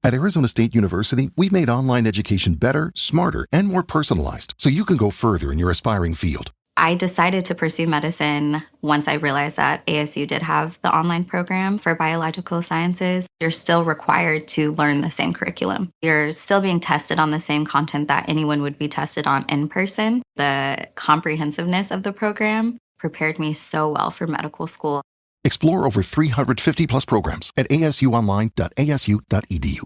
At Arizona State University, we've made online education better, smarter, and more personalized so you can go further in your aspiring field. I decided to pursue medicine once I realized that ASU did have the online program for biological sciences. You're still required to learn the same curriculum. You're still being tested on the same content that anyone would be tested on in person. The comprehensiveness of the program prepared me so well for medical school. Explore over 350 plus programs at asuonline.asu.edu.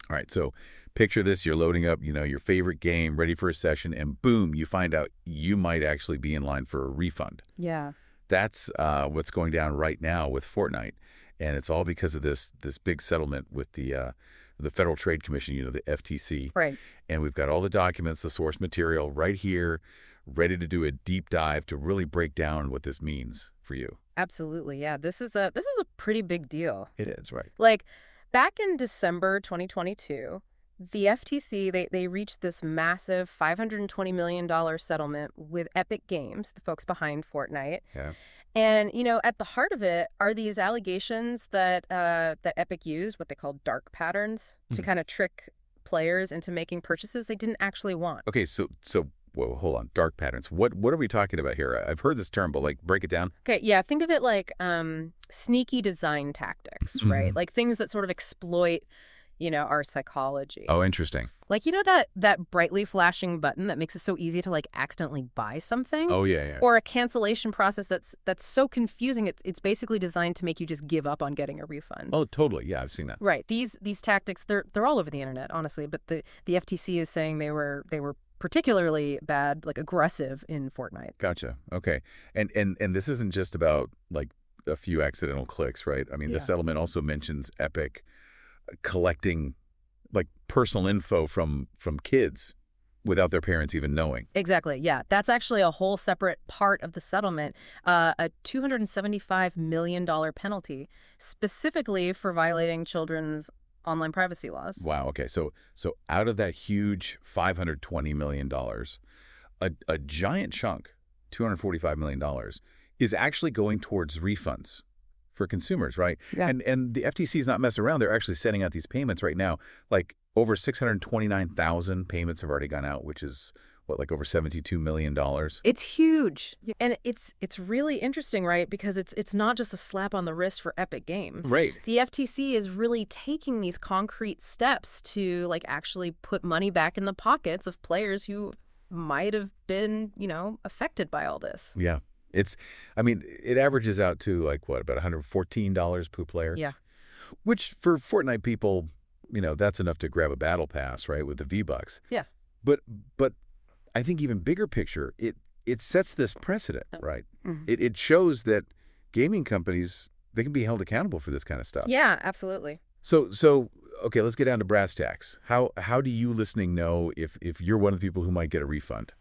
All right, so picture this. You're loading up, your favorite game, ready for a session, and boom, you find out you might actually be in line for a refund. Yeah. That's what's going down right now with Fortnite, and it's all because of this big settlement with the Federal Trade Commission, the FTC. Right. And we've got all the documents, the source material right here, ready to do a deep dive to really break down what this means for you. Absolutely. Yeah. This is a pretty big deal. It is, right. Like back in December 2022, the FTC, they reached this massive $520 million settlement with Epic Games, the folks behind Fortnite. Yeah. And, at the heart of it are these allegations that Epic used, what they call dark patterns, to kind of trick players into making purchases they didn't actually want. Okay, so whoa, hold on. Dark patterns. What are we talking about here? I've heard this term, but break it down. Okay, yeah, think of it like sneaky design tactics, right? Like things that sort of exploit, our psychology. Oh, interesting. Like, that brightly flashing button that makes it so easy to accidentally buy something? Oh, yeah. Or a cancellation process that's so confusing, it's basically designed to make you just give up on getting a refund. Oh, totally. Yeah, I've seen that. Right. These tactics, they're all over the internet, honestly, but the FTC is saying they were particularly bad, aggressive in Fortnite. Gotcha. Okay. And this isn't just about a few accidental clicks, right? I mean, the settlement also mentions Epic collecting personal info from kids without their parents even knowing. Exactly. Yeah. That's actually a whole separate part of the settlement, a $275 million penalty specifically for violating children's online privacy laws. Wow. Okay. So out of that huge $520 million, a giant chunk, $245 million, is actually going towards refunds for consumers, right? Yeah. And the FTC is not messing around. They're actually sending out these payments right now. Over 629,000 payments have already gone out, which is over $72 million. It's huge. And it's really interesting, right? Because it's not just a slap on the wrist for Epic Games. Right. The FTC is really taking these concrete steps to actually put money back in the pockets of players who might have been, affected by all this. Yeah. It averages out to about $114 per player? Yeah. Which for Fortnite people, that's enough to grab a battle pass, right, with the V-Bucks. Yeah. But I think even bigger picture, it sets this precedent, right? Mm-hmm. It shows that gaming companies, they can be held accountable for this kind of stuff. Yeah, absolutely. So okay, let's get down to brass tacks. How do you listening know if you're one of the people who might get a refund?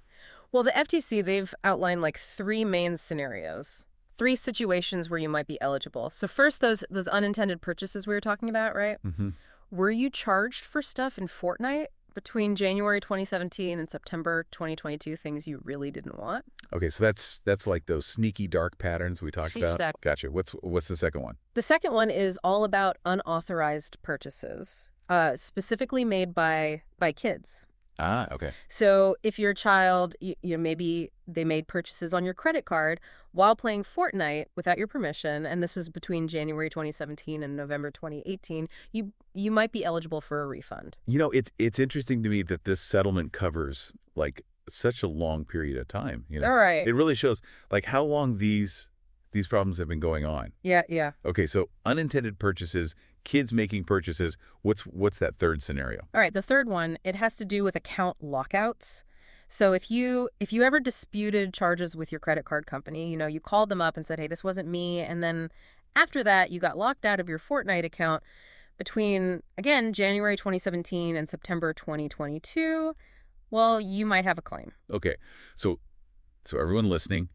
Well, the FTC, they've outlined three main scenarios, three situations where you might be eligible. So first, those unintended purchases we were talking about, right? Mm-hmm. Were you charged for stuff in Fortnite between January 2017 and September 2022, things you really didn't want? Okay, so that's like those sneaky dark patterns we talked about. Exactly. Gotcha. What's the second one? The second one is all about unauthorized purchases, specifically made by kids. Ah, okay. So if your child, maybe they made purchases on your credit card while playing Fortnite without your permission, and this was between January 2017 and November 2018, you might be eligible for a refund. It's interesting to me that this settlement covers such a long period of time. All right. It really shows how long these problems have been going on. Yeah. Okay, so unintended purchases, kids making purchases. What's that third scenario? All right, the third one, it has to do with account lockouts. So if you ever disputed charges with your credit card company, you called them up and said, hey, this wasn't me, and then after that you got locked out of your Fortnite account between, again, January 2017 and September 2022, well, you might have a claim. Okay, so everyone listening,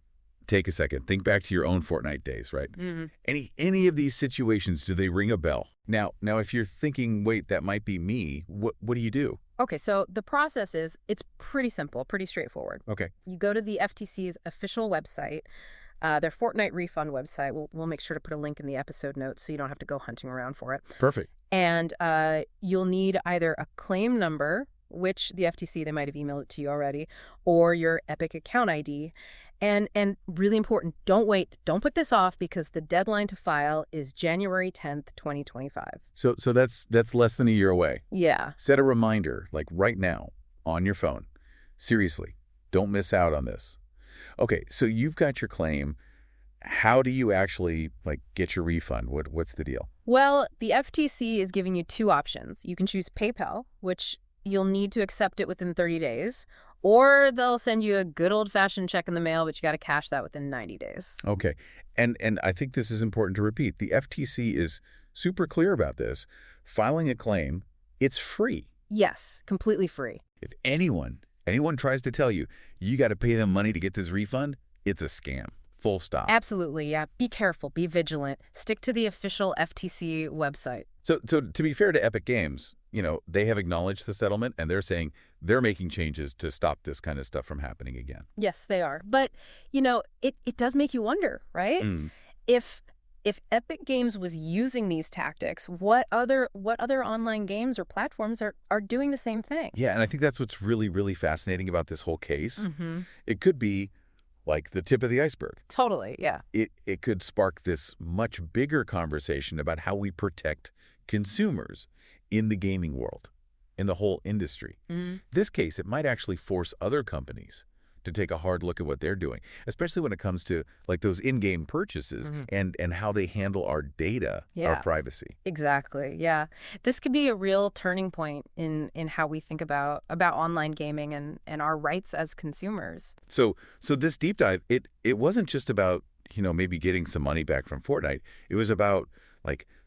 take a second. Think back to your own Fortnite days, right? Mm-hmm. Any of these situations, do they ring a bell? Now, if you're thinking, wait, that might be me, what do you do? Okay, so the process is, it's pretty simple, pretty straightforward. Okay. You go to the FTC's official website, Their Fortnite refund website. We'll make sure to put a link in the episode notes so you don't have to go hunting around for it. Perfect. And you'll need either a claim number, which the FTC, they might have emailed it to you already, or your Epic account ID. And really important, don't wait. Don't put this off because the deadline to file is January 10th, 2025. So that's less than a year away. Yeah. Set a reminder, like right now, on your phone. Seriously, don't miss out on this. Okay, so you've got your claim. How do you actually get your refund? What's the deal? Well, the FTC is giving you two options. You can choose PayPal, which you'll need to accept it within 30 days, or they'll send you a good old-fashioned check in the mail, but you got to cash that within 90 days. Okay, and I think this is important to repeat. The FTC is super clear about this. Filing a claim, it's free. Yes, completely free. If anyone tries to tell you you got to pay them money to get this refund, it's a scam. Full stop. Absolutely, yeah. Be careful. Be vigilant. Stick to the official FTC website. So to be fair to Epic Games, they have acknowledged the settlement, and they're saying they're making changes to stop this kind of stuff from happening again. Yes, they are. But, it does make you wonder, right? If Epic Games was using these tactics, what other online games or platforms are doing the same thing? Yeah, and I think that's what's really, really fascinating about this whole case. It could be like the tip of the iceberg. Totally, yeah. It could spark this much bigger conversation about how we protect consumers in the gaming world, in the whole industry. This case, it might actually force other companies to take a hard look at what they're doing, especially when it comes to those in-game purchases and how they handle our data, our privacy. Exactly, yeah. This could be a real turning point in how we think about online gaming and our rights as consumers. So this deep dive, it wasn't just about, maybe getting some money back from Fortnite. It was about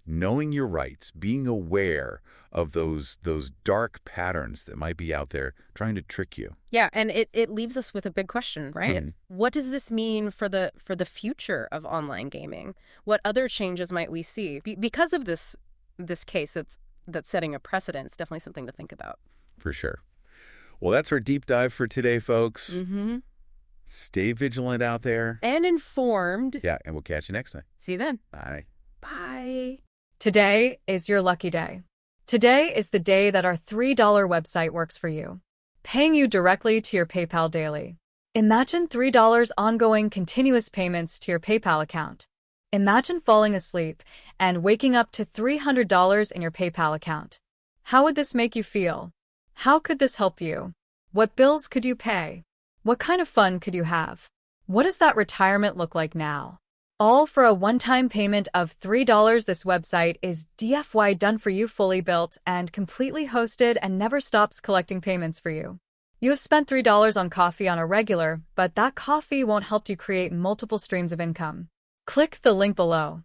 knowing your rights, being aware of those dark patterns that might be out there trying to trick you. Yeah, and it leaves us with a big question, right? What does this mean for the future of online gaming? What other changes might we see? Because of this case that's setting a precedent, it's definitely something to think about. For sure. Well, that's our deep dive for today, folks. Stay vigilant out there. And informed. Yeah, and we'll catch you next time. See you then. Bye. Bye. Today is your lucky day. Today is the day that our $3 website works for you, paying you directly to your PayPal daily. Imagine $3 ongoing continuous payments to your PayPal account. Imagine falling asleep and waking up to $300 in your PayPal account. How would this make you feel? How could this help you? What bills could you pay? What kind of fun could you have? What does that retirement look like now? All for a one-time payment of $3. This website is DFY done for you, fully built and completely hosted, and never stops collecting payments for you. You have spent $3 on coffee on a regular, but that coffee won't help you create multiple streams of income. Click the link below.